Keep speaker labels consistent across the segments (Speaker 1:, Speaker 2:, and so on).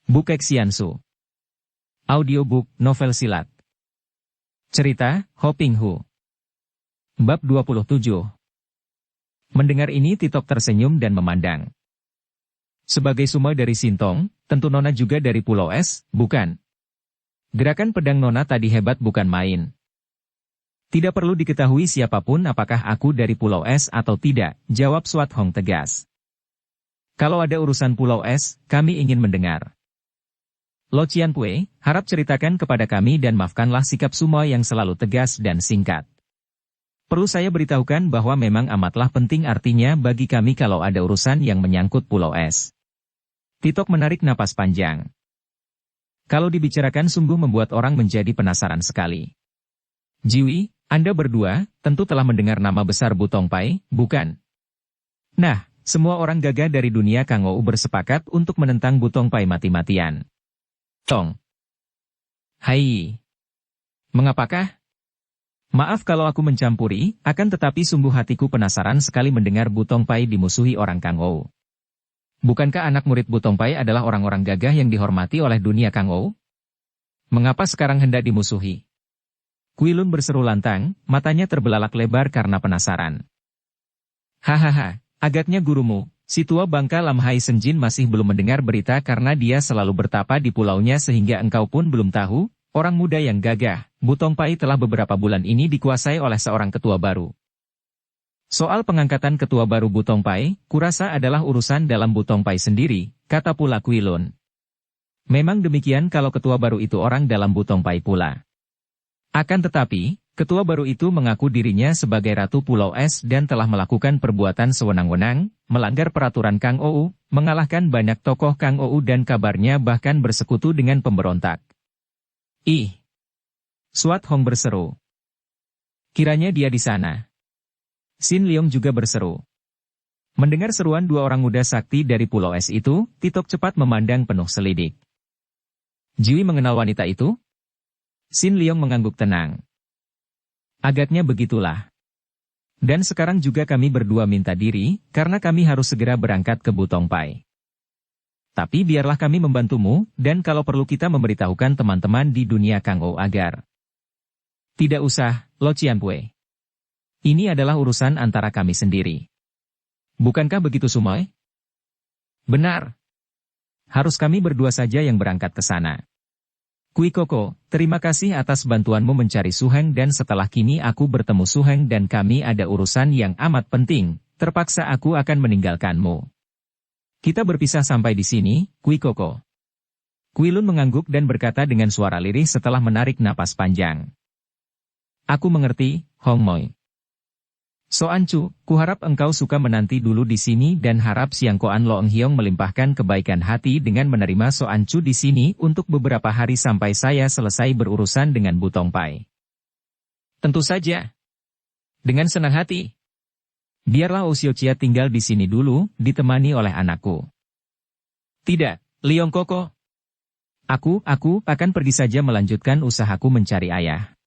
Speaker 1: Bukek Xiansu. Audiobook novel silat. Cerita, Ho Ping Hu. Bab 27. Mendengar ini Titok tersenyum dan memandang. Sebagai Suma dari Sintong, tentu Nona juga dari Pulau Es, bukan? Gerakan pedang Nona tadi hebat bukan main. Tidak perlu diketahui siapapun apakah aku dari Pulau Es atau tidak, jawab Swat Hong tegas. Kalau ada urusan Pulau Es, kami ingin mendengar. Lo Cianpue, harap ceritakan kepada kami dan maafkanlah sikap Suma yang selalu tegas dan singkat. Perlu saya beritahukan bahwa memang amatlah penting artinya bagi kami kalau ada urusan yang menyangkut Pulau Es. Titok menarik napas panjang. Kalau dibicarakan sungguh membuat orang menjadi penasaran sekali. Jiwi, Anda berdua, tentu telah mendengar nama besar Bu Tongpai, bukan? Nah, semua orang gagah dari dunia Kangou bersepakat untuk menentang Bu Tongpai mati-matian. Tong. Hai. Mengapakah? Maaf kalau aku mencampuri, akan tetapi sungguh hatiku penasaran sekali mendengar Bu Tongpai dimusuhi orang Kangou. Bukankah anak murid Bu Tongpai adalah orang-orang gagah yang dihormati oleh dunia Kangou? Mengapa sekarang hendak dimusuhi? Kuilun berseru lantang, matanya terbelalak lebar karena penasaran. Hahaha. Agaknya gurumu, si tua bangka Lam Hai Senjin masih belum mendengar berita karena dia selalu bertapa di pulaunya sehingga engkau pun belum tahu, orang muda yang gagah, Bu Tongpai telah beberapa bulan ini dikuasai oleh seorang ketua baru. Soal pengangkatan ketua baru Bu Tongpai, kurasa adalah urusan dalam Bu Tongpai sendiri, kata pula Kuilun. Memang demikian kalau ketua baru itu orang dalam Bu Tongpai pula. Akan tetapi, ketua baru itu mengaku dirinya sebagai Ratu Pulau Es dan telah melakukan perbuatan sewenang-wenang, melanggar peraturan Kang Ou, mengalahkan banyak tokoh Kang Ou dan kabarnya bahkan bersekutu dengan pemberontak. Ih! Swat Hong berseru. Kiranya dia di sana. Sin Leong juga berseru. Mendengar seruan dua orang muda sakti dari Pulau Es itu, Titok cepat memandang penuh selidik. Jiwi mengenal wanita itu? Sin Leong mengangguk tenang. Agaknya begitulah. Dan sekarang juga kami berdua minta diri, karena kami harus segera berangkat ke Bu Tongpai. Tapi biarlah kami membantumu, dan kalau perlu kita memberitahukan teman-teman di dunia Kangou agar. Tidak usah, Lo Cianpue. Ini adalah urusan antara kami sendiri. Bukankah begitu Sumoy? Benar. Harus kami berdua saja yang berangkat ke sana. Kui Koko, terima kasih atas bantuanmu mencari Su Heng dan setelah kini aku bertemu Su Heng dan kami ada urusan yang amat penting, terpaksa aku akan meninggalkanmu. Kita berpisah sampai di sini, Kui Koko. Kuilun mengangguk dan berkata dengan suara lirih setelah menarik napas panjang. Aku mengerti, Hong Moi. Soan Chu, kuharap engkau suka menanti dulu di sini dan harap Siang Koan Loeng Hiong melimpahkan kebaikan hati dengan menerima Soan Chu di sini untuk beberapa hari sampai saya selesai berurusan dengan Bu Tongpai. Tentu saja. Dengan senang hati. Biarlah Osio Chia tinggal di sini dulu, ditemani oleh anakku. Tidak, Leong Koko. Aku akan pergi saja melanjutkan usahaku mencari ayah.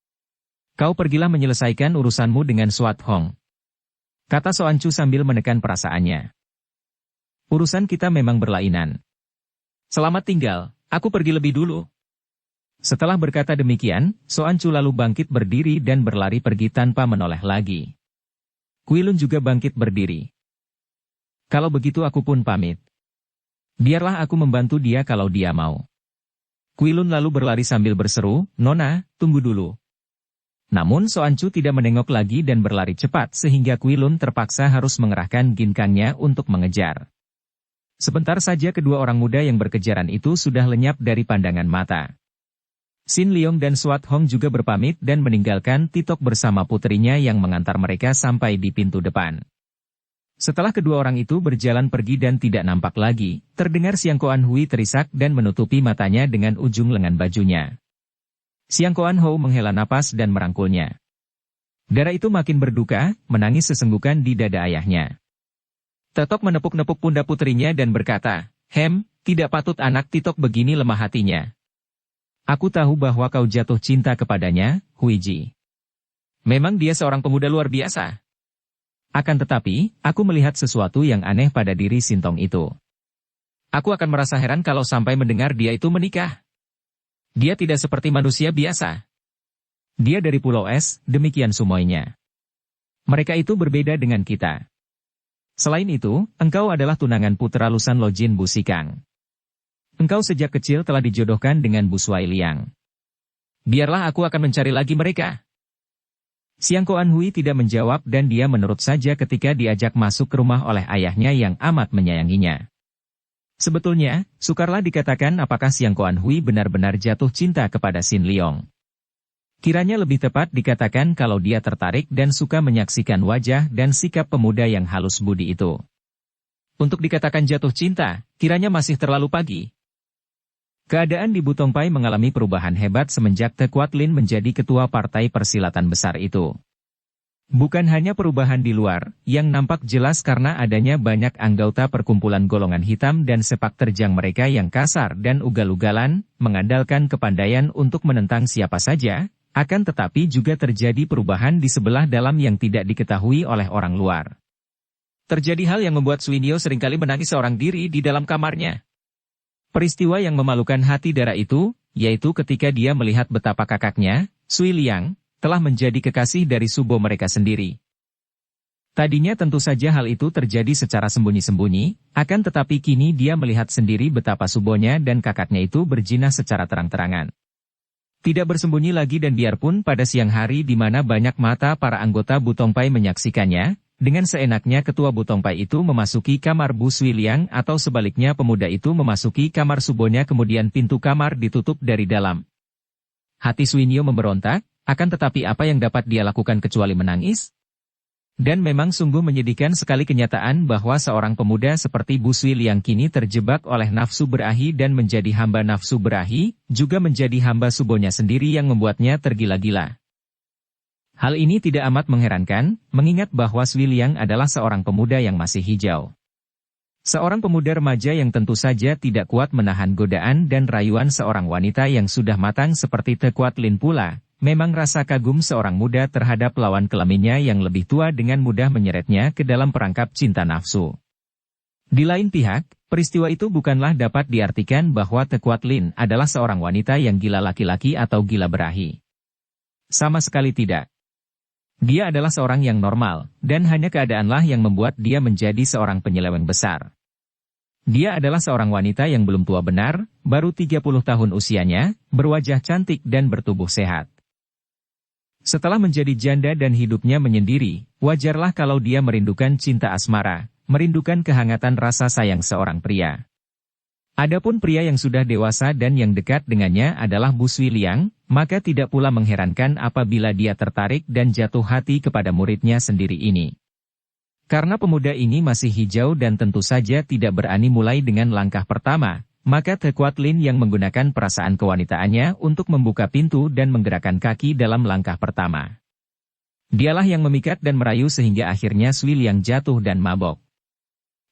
Speaker 1: Kau pergilah menyelesaikan urusanmu dengan Swat Hong. Kata Soan Chu sambil menekan perasaannya. Urusan kita memang berlainan. Selamat tinggal, aku pergi lebih dulu. Setelah berkata demikian, Soan Chu lalu bangkit berdiri dan berlari pergi tanpa menoleh lagi. Kuilun juga bangkit berdiri. Kalau begitu aku pun pamit. Biarlah aku membantu dia kalau dia mau. Kuilun lalu berlari sambil berseru, Nona, tunggu dulu. Namun Soan Chu tidak menengok lagi dan berlari cepat sehingga Kuilun terpaksa harus mengerahkan ginkangnya untuk mengejar. Sebentar saja kedua orang muda yang berkejaran itu sudah lenyap dari pandangan mata. Sin Leong dan Swat Hong juga berpamit dan meninggalkan Titok bersama putrinya yang mengantar mereka sampai di pintu depan. Setelah kedua orang itu berjalan pergi dan tidak nampak lagi, terdengar Siang Koan Hui terisak dan menutupi matanya dengan ujung lengan bajunya. Siang Koan Ho menghela napas dan merangkulnya. Darah itu makin berduka, menangis sesenggukan di dada ayahnya. Titok menepuk-nepuk pundak putrinya dan berkata, tidak patut anak Titok begini lemah hatinya. Aku tahu bahwa kau jatuh cinta kepadanya, Huiji. Memang dia seorang pemuda luar biasa. Akan tetapi, aku melihat sesuatu yang aneh pada diri Sintong itu. Aku akan merasa heran kalau sampai mendengar dia itu menikah. Dia tidak seperti manusia biasa. Dia dari Pulau Es, demikian semuanya. Mereka itu berbeda dengan kita. Selain itu, engkau adalah tunangan putra Lusan Lojin Bu Sikang. Engkau sejak kecil telah dijodohkan dengan Bu Suai Liang. Biarlah aku akan mencari lagi mereka. Siang Koan Hui tidak menjawab dan dia menurut saja ketika diajak masuk ke rumah oleh ayahnya yang amat menyayanginya. Sebetulnya, sukarlah dikatakan apakah Siang Koan Hui benar-benar jatuh cinta kepada Sin Leong. Kiranya lebih tepat dikatakan kalau dia tertarik dan suka menyaksikan wajah dan sikap pemuda yang halus budi itu. Untuk dikatakan jatuh cinta, kiranya masih terlalu pagi. Keadaan di Butongpai mengalami perubahan hebat semenjak Te Kuat Lin menjadi ketua partai persilatan besar itu. Bukan hanya perubahan di luar, yang nampak jelas karena adanya banyak anggota perkumpulan golongan hitam dan sepak terjang mereka yang kasar dan ugal-ugalan, mengandalkan kepandaian untuk menentang siapa saja, akan tetapi juga terjadi perubahan di sebelah dalam yang tidak diketahui oleh orang luar. Terjadi hal yang membuat Suinio seringkali menangis seorang diri di dalam kamarnya. Peristiwa yang memalukan hati Dara itu, yaitu ketika dia melihat betapa kakaknya, Sui Liang, telah menjadi kekasih dari subo mereka sendiri. Tadinya tentu saja hal itu terjadi secara sembunyi-sembunyi, akan tetapi kini dia melihat sendiri betapa subonya dan kakaknya itu berzina secara terang-terangan. Tidak bersembunyi lagi dan biarpun pada siang hari di mana banyak mata para anggota Butongpai menyaksikannya, dengan seenaknya ketua Butongpai itu memasuki kamar Bu Sui Liang atau sebaliknya pemuda itu memasuki kamar subonya kemudian pintu kamar ditutup dari dalam. Hati Suinio memberontak, akan tetapi apa yang dapat dia lakukan kecuali menangis? Dan memang sungguh menyedihkan sekali kenyataan bahwa seorang pemuda seperti Bu Sui Liang kini terjebak oleh nafsu berahi dan menjadi hamba nafsu berahi, juga menjadi hamba subonya sendiri yang membuatnya tergila-gila. Hal ini tidak amat mengherankan, mengingat bahwa Sui Liang adalah seorang pemuda yang masih hijau. Seorang pemuda remaja yang tentu saja tidak kuat menahan godaan dan rayuan seorang wanita yang sudah matang seperti Te Kuat Lin pula. Memang rasa kagum seorang muda terhadap lawan kelaminnya yang lebih tua dengan mudah menyeretnya ke dalam perangkap cinta nafsu. Di lain pihak, peristiwa itu bukanlah dapat diartikan bahwa Te Kuat Lin adalah seorang wanita yang gila laki-laki atau gila berahi. Sama sekali tidak. Dia adalah seorang yang normal, dan hanya keadaanlah yang membuat dia menjadi seorang penyeleweng besar. Dia adalah seorang wanita yang belum tua benar, baru 30 tahun usianya, berwajah cantik dan bertubuh sehat. Setelah menjadi janda dan hidupnya menyendiri, wajarlah kalau dia merindukan cinta asmara, merindukan kehangatan rasa sayang seorang pria. Adapun pria yang sudah dewasa dan yang dekat dengannya adalah Bu Sui Liang, maka tidak pula mengherankan apabila dia tertarik dan jatuh hati kepada muridnya sendiri ini. Karena pemuda ini masih hijau dan tentu saja tidak berani mulai dengan langkah pertama, maka Te Kuat Lin yang menggunakan perasaan kewanitaannya untuk membuka pintu dan menggerakkan kaki dalam langkah pertama. Dialah yang memikat dan merayu sehingga akhirnya Sui Liang jatuh dan mabok.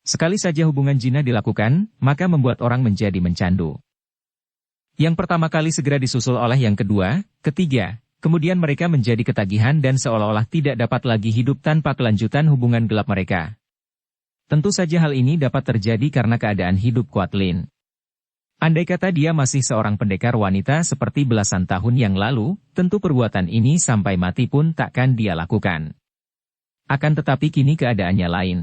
Speaker 1: Sekali saja hubungan zina dilakukan, maka membuat orang menjadi mencandu. Yang pertama kali segera disusul oleh yang kedua, ketiga, kemudian mereka menjadi ketagihan dan seolah-olah tidak dapat lagi hidup tanpa kelanjutan hubungan gelap mereka. Tentu saja hal ini dapat terjadi karena keadaan hidup Kuat Lin. Andai kata dia masih seorang pendekar wanita seperti belasan tahun yang lalu, tentu perbuatan ini sampai mati pun takkan dia lakukan. Akan tetapi kini keadaannya lain.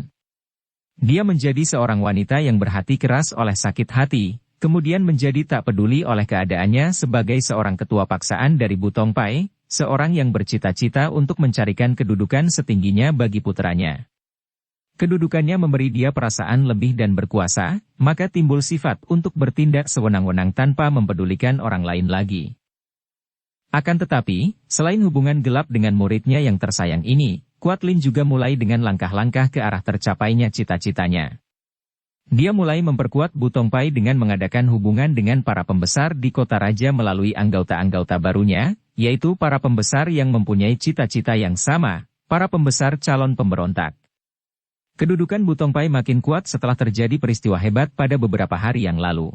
Speaker 1: Dia menjadi seorang wanita yang berhati keras oleh sakit hati, kemudian menjadi tak peduli oleh keadaannya sebagai seorang ketua paksaan dari Butongpai, seorang yang bercita-cita untuk mencarikan kedudukan setingginya bagi putranya. Kedudukannya memberi dia perasaan lebih dan berkuasa, maka timbul sifat untuk bertindak sewenang-wenang tanpa mempedulikan orang lain lagi. Akan tetapi, selain hubungan gelap dengan muridnya yang tersayang ini, Kuat Lin juga mulai dengan langkah-langkah ke arah tercapainya cita-citanya. Dia mulai memperkuat Butongpai dengan mengadakan hubungan dengan para pembesar di kota raja melalui anggota-anggota barunya, yaitu para pembesar yang mempunyai cita-cita yang sama, para pembesar calon pemberontak. Kedudukan Butongpai makin kuat setelah terjadi peristiwa hebat pada beberapa hari yang lalu.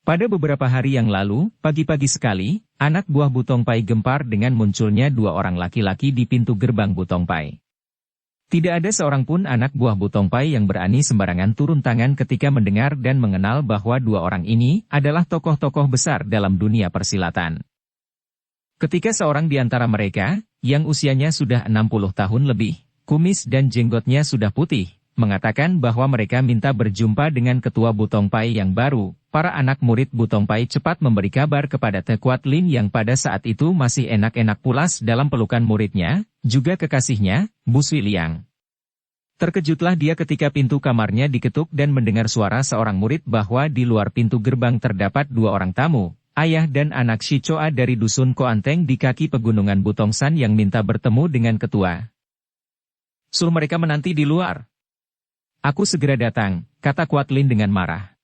Speaker 1: Pada beberapa hari yang lalu, pagi-pagi sekali, anak buah Butongpai gempar dengan munculnya dua orang laki-laki di pintu gerbang Butongpai. Tidak ada seorang pun anak buah Butong Pai yang berani sembarangan turun tangan ketika mendengar dan mengenal bahwa dua orang ini adalah tokoh-tokoh besar dalam dunia persilatan. Ketika seorang di antara mereka, yang usianya sudah 60 tahun lebih, kumis dan jenggotnya sudah putih, mengatakan bahwa mereka minta berjumpa dengan ketua Butong Pai yang baru, para anak murid Butong Pai cepat memberi kabar kepada Te Kuat Lin yang pada saat itu masih enak-enak pulas dalam pelukan muridnya, juga kekasihnya, Bu Sui Liang. Terkejutlah dia ketika pintu kamarnya diketuk dan mendengar suara seorang murid bahwa di luar pintu gerbang terdapat dua orang tamu, ayah dan anak Shi Choa dari dusun Koanteng di kaki pegunungan Butongsan yang minta bertemu dengan ketua. Suruh mereka menanti di luar. Aku segera datang, kata Kuat Lin dengan marah.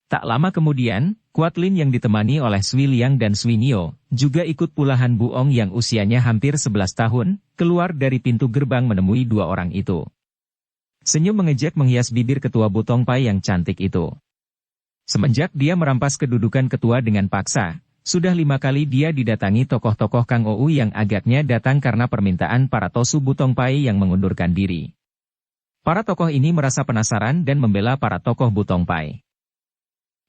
Speaker 1: Tak lama kemudian, Kuat Lin yang ditemani oleh Sui Liang dan Sui Nio, juga ikut pulahan Buong yang usianya hampir 11 tahun, keluar dari pintu gerbang menemui dua orang itu. Senyum mengejek menghias bibir ketua Butong Pai yang cantik itu. Semenjak dia merampas kedudukan ketua dengan paksa, sudah 5 kali dia didatangi tokoh-tokoh Kang Ou yang agaknya datang karena permintaan para Tosu Butong Pai yang mengundurkan diri. Para tokoh ini merasa penasaran dan membela para tokoh Butong Pai.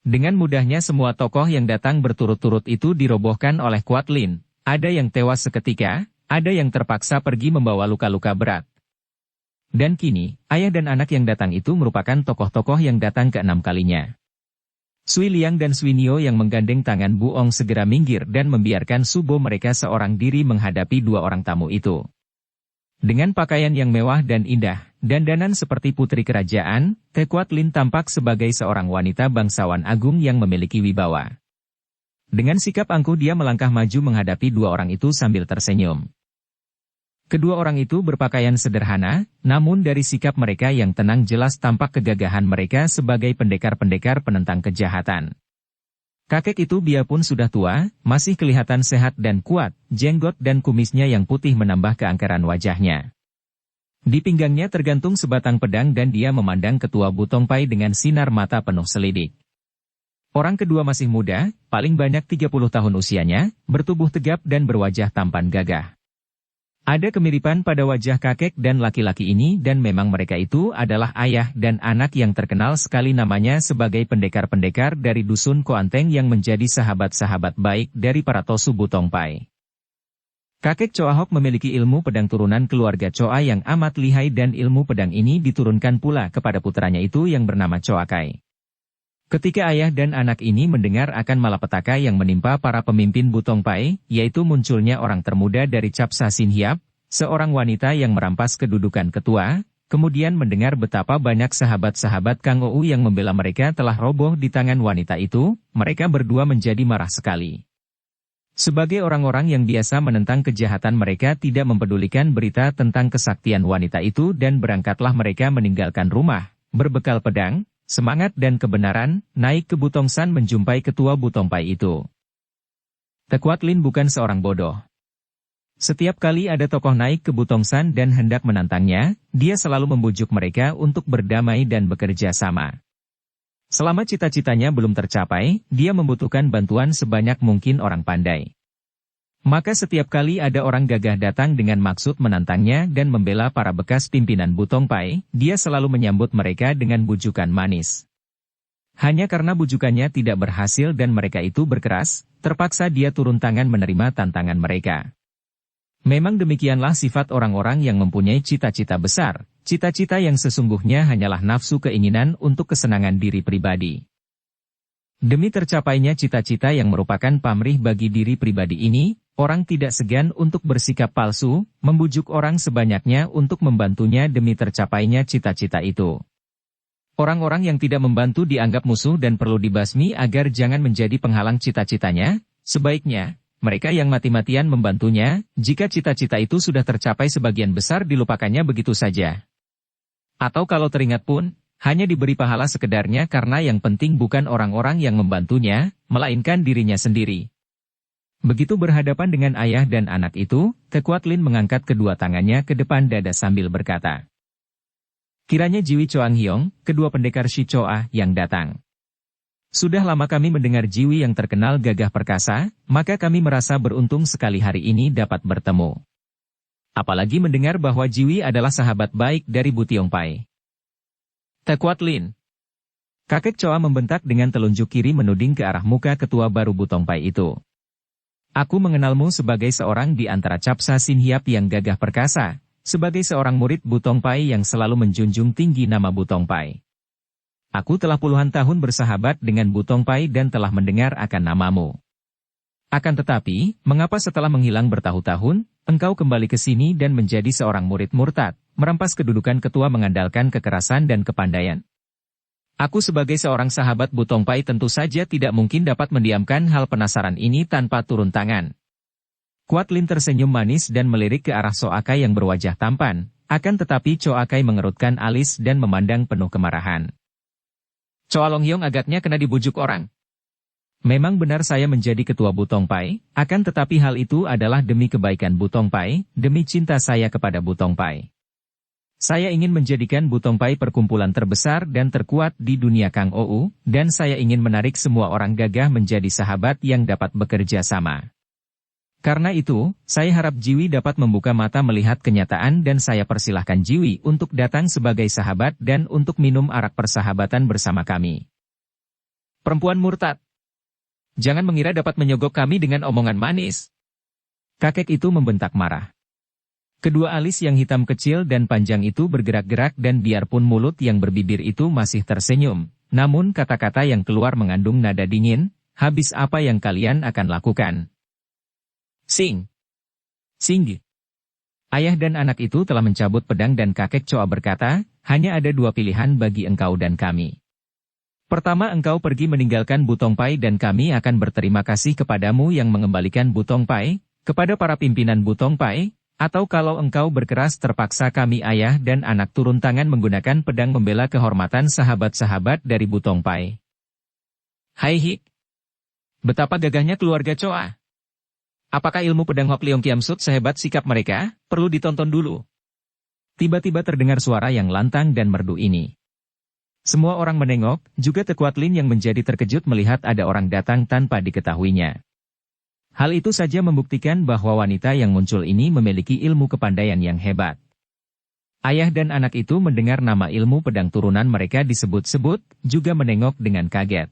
Speaker 1: Dengan mudahnya semua tokoh yang datang berturut-turut itu dirobohkan oleh Kuat Lin, ada yang tewas seketika, ada yang terpaksa pergi membawa luka-luka berat. Dan kini, ayah dan anak yang datang itu merupakan tokoh-tokoh yang datang ke-6 kalinya. Sui Liang dan Sui Nio yang menggandeng tangan Buong segera minggir dan membiarkan Subo mereka seorang diri menghadapi dua orang tamu itu. Dengan pakaian yang mewah dan indah, dandanan seperti putri kerajaan, Te Kuat Lin tampak sebagai seorang wanita bangsawan agung yang memiliki wibawa. Dengan sikap angkuh dia melangkah maju menghadapi dua orang itu sambil tersenyum. Kedua orang itu berpakaian sederhana, namun dari sikap mereka yang tenang jelas tampak kegagahan mereka sebagai pendekar-pendekar penentang kejahatan. Kakek itu biarpun sudah tua, masih kelihatan sehat dan kuat, jenggot dan kumisnya yang putih menambah keangkeran wajahnya. Di pinggangnya tergantung sebatang pedang dan dia memandang ketua Butong Pai dengan sinar mata penuh selidik. Orang kedua masih muda, paling banyak 30 tahun usianya, bertubuh tegap dan berwajah tampan gagah. Ada kemiripan pada wajah kakek dan laki-laki ini dan memang mereka itu adalah ayah dan anak yang terkenal sekali namanya sebagai pendekar-pendekar dari dusun Koanteng yang menjadi sahabat-sahabat baik dari para Tosu Butong Pai. Kakek Choa Hok memiliki ilmu pedang turunan keluarga Choa yang amat lihai dan ilmu pedang ini diturunkan pula kepada putranya itu yang bernama Choa Kai. Ketika ayah dan anak ini mendengar akan malapetaka yang menimpa para pemimpin Butong Pai, yaitu munculnya orang termuda dari Capsa Sin Hiap, seorang wanita yang merampas kedudukan ketua, kemudian mendengar betapa banyak sahabat-sahabat Kang Ou yang membela mereka telah roboh di tangan wanita itu, mereka berdua menjadi marah sekali. Sebagai orang-orang yang biasa menentang kejahatan mereka tidak mempedulikan berita tentang kesaktian wanita itu dan berangkatlah mereka meninggalkan rumah, berbekal pedang, semangat dan kebenaran, naik ke Butongsan menjumpai ketua Butong Pai itu. Te Kuat Lin bukan seorang bodoh. Setiap kali ada tokoh naik ke Butongsan dan hendak menantangnya, dia selalu membujuk mereka untuk berdamai dan bekerja sama. Selama cita-citanya belum tercapai, dia membutuhkan bantuan sebanyak mungkin orang pandai. Maka setiap kali ada orang gagah datang dengan maksud menantangnya dan membela para bekas pimpinan Butong Pai, dia selalu menyambut mereka dengan bujukan manis. Hanya karena bujukannya tidak berhasil dan mereka itu berkeras, terpaksa dia turun tangan menerima tantangan mereka. Memang demikianlah sifat orang-orang yang mempunyai cita-cita besar, cita-cita yang sesungguhnya hanyalah nafsu keinginan untuk kesenangan diri pribadi. Demi tercapainya cita-cita yang merupakan pamrih bagi diri pribadi ini, orang tidak segan untuk bersikap palsu, membujuk orang sebanyaknya untuk membantunya demi tercapainya cita-cita itu. Orang-orang yang tidak membantu dianggap musuh dan perlu dibasmi agar jangan menjadi penghalang cita-citanya, sebaiknya, mereka yang mati-matian membantunya, jika cita-cita itu sudah tercapai sebagian besar dilupakannya begitu saja. Atau kalau teringat pun, hanya diberi pahala sekedarnya karena yang penting bukan orang-orang yang membantunya, melainkan dirinya sendiri. Begitu berhadapan dengan ayah dan anak itu, Te Kuat Lin mengangkat kedua tangannya ke depan dada sambil berkata, "Kiranya Jiwi Choang Hyong, kedua pendekar Shi Choa yang datang. Sudah lama kami mendengar Jiwi yang terkenal gagah perkasa, maka kami merasa beruntung sekali hari ini dapat bertemu. Apalagi mendengar bahwa Jiwi adalah sahabat baik dari Bu Tiongpai. Tekuat Lin. Kakek Choa membentak dengan telunjuk kiri menuding ke arah muka ketua baru Bu Tongpai itu. Aku mengenalmu sebagai seorang di antara Capsa Sin Hiap yang gagah perkasa, sebagai seorang murid Bu Tongpai yang selalu menjunjung tinggi nama Bu Tongpai. Aku telah puluhan tahun bersahabat dengan Bu Tongpai dan telah mendengar akan namamu. Akan tetapi, mengapa setelah menghilang bertahun-tahun, engkau kembali ke sini dan menjadi seorang murid murtad, merampas kedudukan ketua mengandalkan kekerasan dan kepandaian? Aku sebagai seorang sahabat Bu Tongpai tentu saja tidak mungkin dapat mendiamkan hal penasaran ini tanpa turun tangan. Kuat Lin tersenyum manis dan melirik ke arah Soakai yang berwajah tampan, akan tetapi Soakai mengerutkan alis dan memandang penuh kemarahan. Choa Longyong agaknya kena dibujuk orang. Memang benar saya menjadi ketua Bu Tongpai, akan tetapi hal itu adalah demi kebaikan Bu Tongpai, demi cinta saya kepada Bu Tongpai. Saya ingin menjadikan Bu Tongpai perkumpulan terbesar dan terkuat di dunia Kang Ou, dan saya ingin menarik semua orang gagah menjadi sahabat yang dapat bekerja sama. Karena itu, saya harap Jiwi dapat membuka mata melihat kenyataan dan saya persilahkan Jiwi untuk datang sebagai sahabat dan untuk minum arak persahabatan bersama kami. Perempuan murtad. Jangan mengira dapat menyogok kami dengan omongan manis. Kakek itu membentak marah. Kedua alis yang hitam kecil dan panjang itu bergerak-gerak dan biarpun mulut yang berbibir itu masih tersenyum, namun kata-kata yang keluar mengandung nada dingin, habis apa yang kalian akan lakukan? Sing. Sing. Ayah dan anak itu telah mencabut pedang dan kakek Choa berkata, hanya ada dua pilihan bagi engkau dan kami. Pertama, engkau pergi meninggalkan Bu Tongpai dan kami akan berterima kasih kepadamu yang mengembalikan Bu Tongpai, kepada para pimpinan Bu Tongpai, atau kalau engkau berkeras terpaksa kami ayah dan anak turun tangan menggunakan pedang membela kehormatan sahabat-sahabat dari Bu Tongpai. Hai Hik. Betapa gagahnya keluarga Choa. Apakah ilmu pedang Hok Leong Kiam Sut sehebat sikap mereka? Perlu ditonton dulu. Tiba-tiba terdengar suara yang lantang dan merdu ini. Semua orang menengok, juga Tekuat Lin yang menjadi terkejut melihat ada orang datang tanpa diketahuinya. Hal itu saja membuktikan bahwa wanita yang muncul ini memiliki ilmu kepandaian yang hebat. Ayah dan anak itu mendengar nama ilmu pedang turunan mereka disebut-sebut, juga menengok dengan kaget.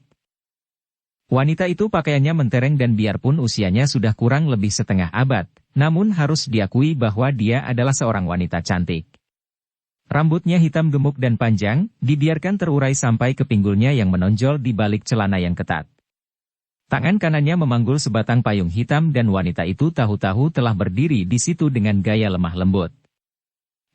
Speaker 1: Wanita itu pakaiannya mentereng dan biarpun usianya sudah kurang lebih setengah abad, namun harus diakui bahwa dia adalah seorang wanita cantik. Rambutnya hitam gemuk dan panjang, dibiarkan terurai sampai ke pinggulnya yang menonjol di balik celana yang ketat. Tangan kanannya memanggul sebatang payung hitam dan wanita itu tahu-tahu telah berdiri di situ dengan gaya lemah lembut.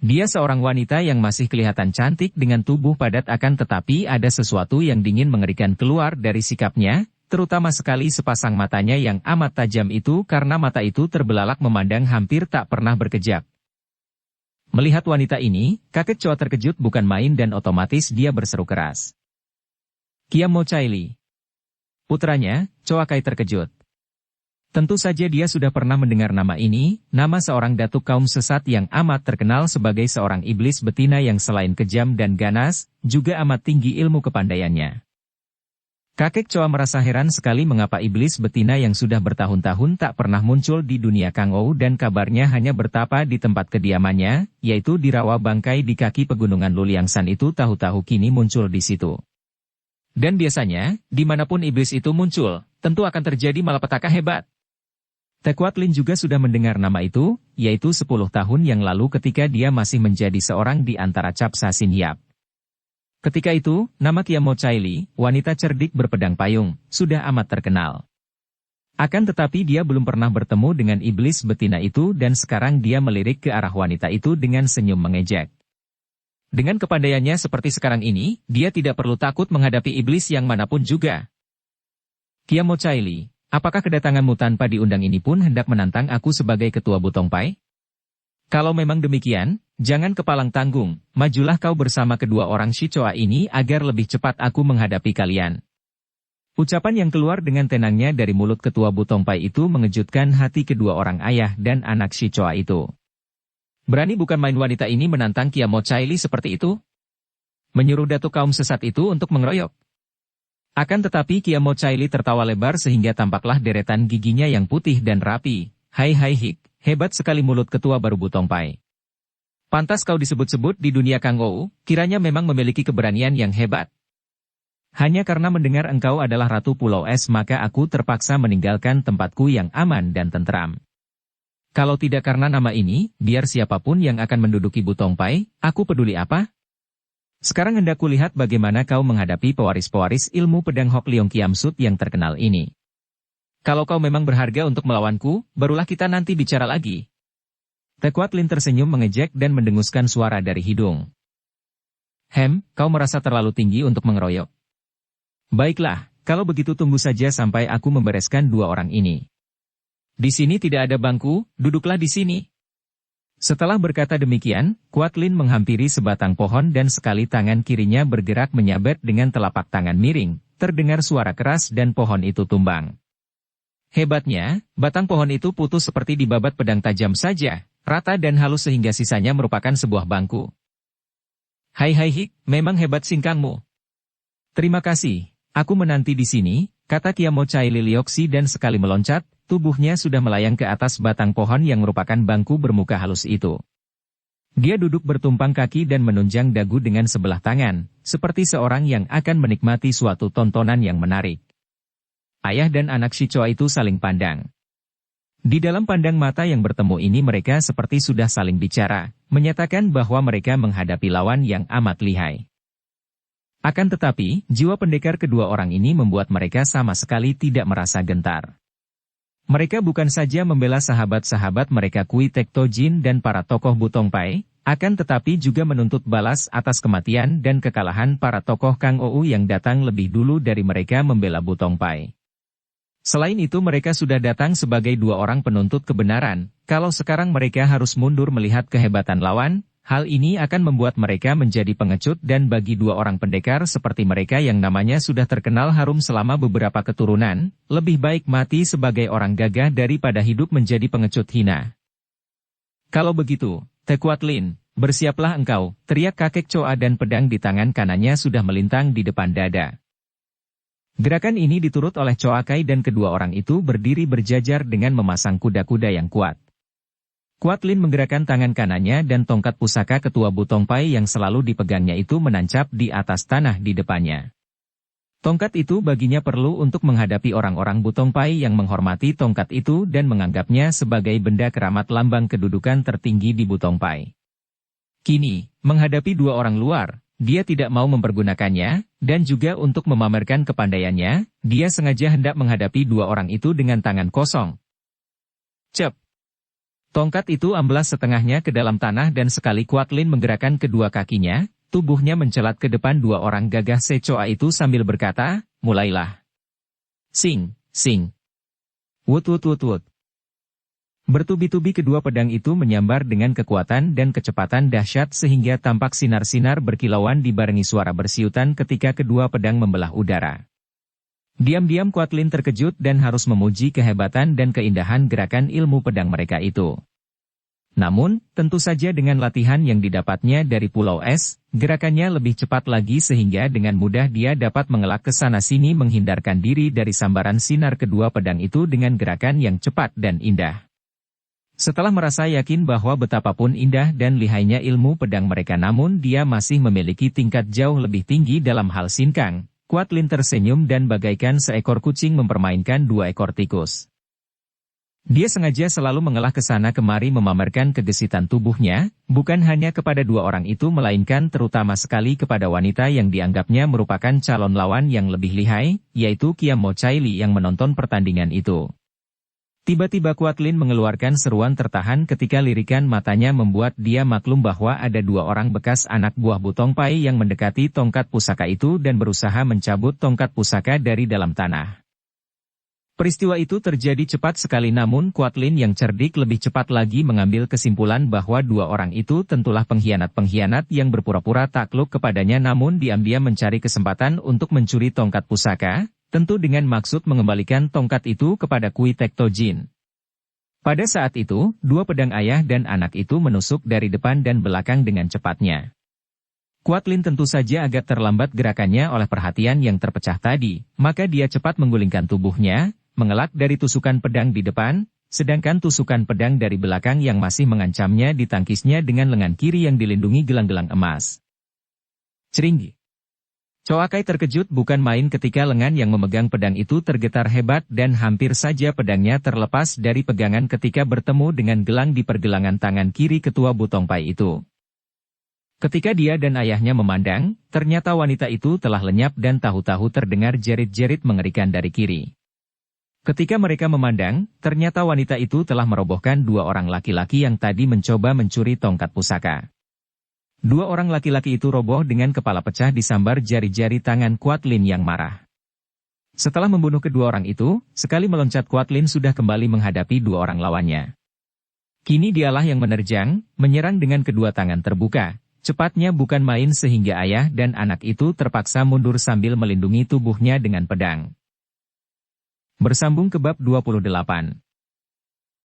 Speaker 1: Dia seorang wanita yang masih kelihatan cantik dengan tubuh padat akan tetapi ada sesuatu yang dingin mengerikan keluar dari sikapnya, terutama sekali sepasang matanya yang amat tajam itu karena mata itu terbelalak memandang hampir tak pernah berkejap. Melihat wanita ini, kakek Choa terkejut bukan main dan otomatis dia berseru keras. Kiam Mo Chaili. Putranya, Choa Kai terkejut. Tentu saja dia sudah pernah mendengar nama ini, nama seorang datuk kaum sesat yang amat terkenal sebagai seorang iblis betina yang selain kejam dan ganas, juga amat tinggi ilmu kepandaiannya. Kakek Choa merasa heran sekali mengapa iblis betina yang sudah bertahun-tahun tak pernah muncul di dunia Kang Ou dan kabarnya hanya bertapa di tempat kediamannya, yaitu di rawa bangkai di kaki pegunungan Luliangsan itu tahu-tahu kini muncul di situ. Dan biasanya, dimanapun iblis itu muncul, tentu akan terjadi malapetaka hebat. Tekuat Lin juga sudah mendengar nama itu, yaitu 10 tahun yang lalu ketika dia masih menjadi seorang di antara Capsa Sin Hiap. Ketika itu, nama Kiam Mo Chaili, wanita cerdik berpedang payung, sudah amat terkenal. Akan tetapi dia belum pernah bertemu dengan iblis betina itu dan sekarang dia melirik ke arah wanita itu dengan senyum mengejek. Dengan kepandaiannya seperti sekarang ini, dia tidak perlu takut menghadapi iblis yang manapun juga. Kiam Mo Chaili, apakah kedatanganmu tanpa diundang ini pun hendak menantang aku sebagai ketua Bu Tongpai? Kalau memang demikian, jangan kepalang tanggung, majulah kau bersama kedua orang Shi Choa ini agar lebih cepat aku menghadapi kalian. Ucapan yang keluar dengan tenangnya dari mulut ketua Bu Tongpai itu mengejutkan hati kedua orang ayah dan anak Shi Choa itu. Berani bukan main wanita ini menantang Kiam Mo Chaili seperti itu? Menyuruh datuk kaum sesat itu untuk mengeroyok. Akan tetapi Kiam Mo Chaili tertawa lebar sehingga tampaklah deretan giginya yang putih dan rapi, Hai Hik, hebat sekali mulut ketua baru Butongpai. Pantas kau disebut-sebut di dunia Kang Ou, kiranya memang memiliki keberanian yang hebat. Hanya karena mendengar engkau adalah Ratu Pulau Es maka aku terpaksa meninggalkan tempatku yang aman dan tentram. Kalau tidak karena nama ini, biar siapapun yang akan menduduki Butongpai, aku peduli apa? Sekarang hendak kulihat bagaimana kau menghadapi pewaris-pewaris ilmu pedang Hok Leong Kiam Sut yang terkenal ini. Kalau kau memang berharga untuk melawanku, barulah kita nanti bicara lagi. Te Kuat Lin tersenyum mengejek dan mendenguskan suara dari hidung. Kau merasa terlalu tinggi untuk mengeroyok. Baiklah, kalau begitu tunggu saja sampai aku membereskan dua orang ini. Di sini tidak ada bangku, duduklah di sini. Setelah berkata demikian, Kuat Lin menghampiri sebatang pohon dan sekali tangan kirinya bergerak menyabet dengan telapak tangan miring, terdengar suara keras dan pohon itu tumbang. Hebatnya, batang pohon itu putus seperti dibabat pedang tajam saja, rata dan halus sehingga sisanya merupakan sebuah bangku. Hai Hik, memang hebat singkangmu. Terima kasih, aku menanti di sini, kata Kiamo Chai Lilioksi dan sekali meloncat, tubuhnya sudah melayang ke atas batang pohon yang merupakan bangku bermuka halus itu. Dia duduk bertumpang kaki dan menunjang dagu dengan sebelah tangan, seperti seorang yang akan menikmati suatu tontonan yang menarik. Ayah dan anak si Choa itu saling pandang. Di dalam pandang mata yang bertemu ini mereka seperti sudah saling bicara, menyatakan bahwa mereka menghadapi lawan yang amat lihai. Akan tetapi, jiwa pendekar kedua orang ini membuat mereka sama sekali tidak merasa gentar. Mereka bukan saja membela sahabat-sahabat mereka Kui Tek Tojin dan para tokoh Butongpai, akan tetapi juga menuntut balas atas kematian dan kekalahan para tokoh Kang Ou yang datang lebih dulu dari mereka membela Butongpai. Selain itu mereka sudah datang sebagai dua orang penuntut kebenaran, kalau sekarang mereka harus mundur melihat kehebatan lawan, hal ini akan membuat mereka menjadi pengecut dan bagi dua orang pendekar seperti mereka yang namanya sudah terkenal harum selama beberapa keturunan, lebih baik mati sebagai orang gagah daripada hidup menjadi pengecut hina. Kalau begitu, Te Kuat Lin, bersiaplah engkau, teriak kakek Choa dan pedang di tangan kanannya sudah melintang di depan dada. Gerakan ini diturut oleh Choa Kai dan kedua orang itu berdiri berjajar dengan memasang kuda-kuda yang kuat. Kuat Lin menggerakkan tangan kanannya dan tongkat pusaka ketua Butongpai yang selalu dipegangnya itu menancap di atas tanah di depannya. Tongkat itu baginya perlu untuk menghadapi orang-orang Butongpai yang menghormati tongkat itu dan menganggapnya sebagai benda keramat lambang kedudukan tertinggi di Butongpai. Kini, menghadapi dua orang luar, dia tidak mau mempergunakannya, dan juga untuk memamerkan kepandaiannya, dia sengaja hendak menghadapi dua orang itu dengan tangan kosong. Cep! Tongkat itu amblas setengahnya ke dalam tanah dan sekali Kuat Lin menggerakkan kedua kakinya, tubuhnya mencelat ke depan dua orang gagah Se Choa itu sambil berkata, mulailah. Sing, sing. Wut wut wut wut. Bertubi-tubi kedua pedang itu menyambar dengan kekuatan dan kecepatan dahsyat sehingga tampak sinar-sinar berkilauan dibarengi suara bersiutan ketika kedua pedang membelah udara. Diam-diam Kuat Lin terkejut dan harus memuji kehebatan dan keindahan gerakan ilmu pedang mereka itu. Namun, tentu saja dengan latihan yang didapatnya dari Pulau Es, gerakannya lebih cepat lagi sehingga dengan mudah dia dapat mengelak ke sana-sini menghindarkan diri dari sambaran sinar kedua pedang itu dengan gerakan yang cepat dan indah. Setelah merasa yakin bahwa betapapun indah dan lihainya ilmu pedang mereka namun dia masih memiliki tingkat jauh lebih tinggi dalam hal sinkang, Kuat Lin tersenyum dan bagaikan seekor kucing mempermainkan dua ekor tikus. Dia sengaja selalu mengelah ke sana kemari memamerkan kegesitan tubuhnya, bukan hanya kepada dua orang itu melainkan terutama sekali kepada wanita yang dianggapnya merupakan calon lawan yang lebih lihai, yaitu Kiamo Chai Li yang menonton pertandingan itu. Tiba-tiba Kuat Lin mengeluarkan seruan tertahan ketika lirikan matanya membuat dia maklum bahwa ada dua orang bekas anak buah Butongpai yang mendekati tongkat pusaka itu dan berusaha mencabut tongkat pusaka dari dalam tanah. Peristiwa itu terjadi cepat sekali namun Kuat Lin yang cerdik lebih cepat lagi mengambil kesimpulan bahwa dua orang itu tentulah pengkhianat-pengkhianat yang berpura-pura takluk kepadanya namun diam-diam mencari kesempatan untuk mencuri tongkat pusaka. Tentu dengan maksud mengembalikan tongkat itu kepada Kui Tek Tojin. Pada saat itu, dua pedang ayah dan anak itu menusuk dari depan dan belakang dengan cepatnya. Kuat Lin tentu saja agak terlambat gerakannya oleh perhatian yang terpecah tadi, maka dia cepat menggulingkan tubuhnya, mengelak dari tusukan pedang di depan, sedangkan tusukan pedang dari belakang yang masih mengancamnya ditangkisnya dengan lengan kiri yang dilindungi gelang-gelang emas. Ceringgi. Choakai terkejut bukan main ketika lengan yang memegang pedang itu tergetar hebat dan hampir saja pedangnya terlepas dari pegangan ketika bertemu dengan gelang di pergelangan tangan kiri ketua Butong Pai itu. Ketika dia dan ayahnya memandang, ternyata wanita itu telah lenyap dan tahu-tahu terdengar jerit-jerit mengerikan dari kiri. Ketika mereka memandang, ternyata wanita itu telah merobohkan dua orang laki-laki yang tadi mencoba mencuri tongkat pusaka. Dua orang laki-laki itu roboh dengan kepala pecah disambar jari-jari tangan Kuat Lin yang marah. Setelah membunuh kedua orang itu, sekali meloncat Kuat Lin sudah kembali menghadapi dua orang lawannya. Kini dialah yang menerjang, menyerang dengan kedua tangan terbuka. Cepatnya bukan main sehingga ayah dan anak itu terpaksa mundur sambil melindungi tubuhnya dengan pedang. Bersambung ke bab 28.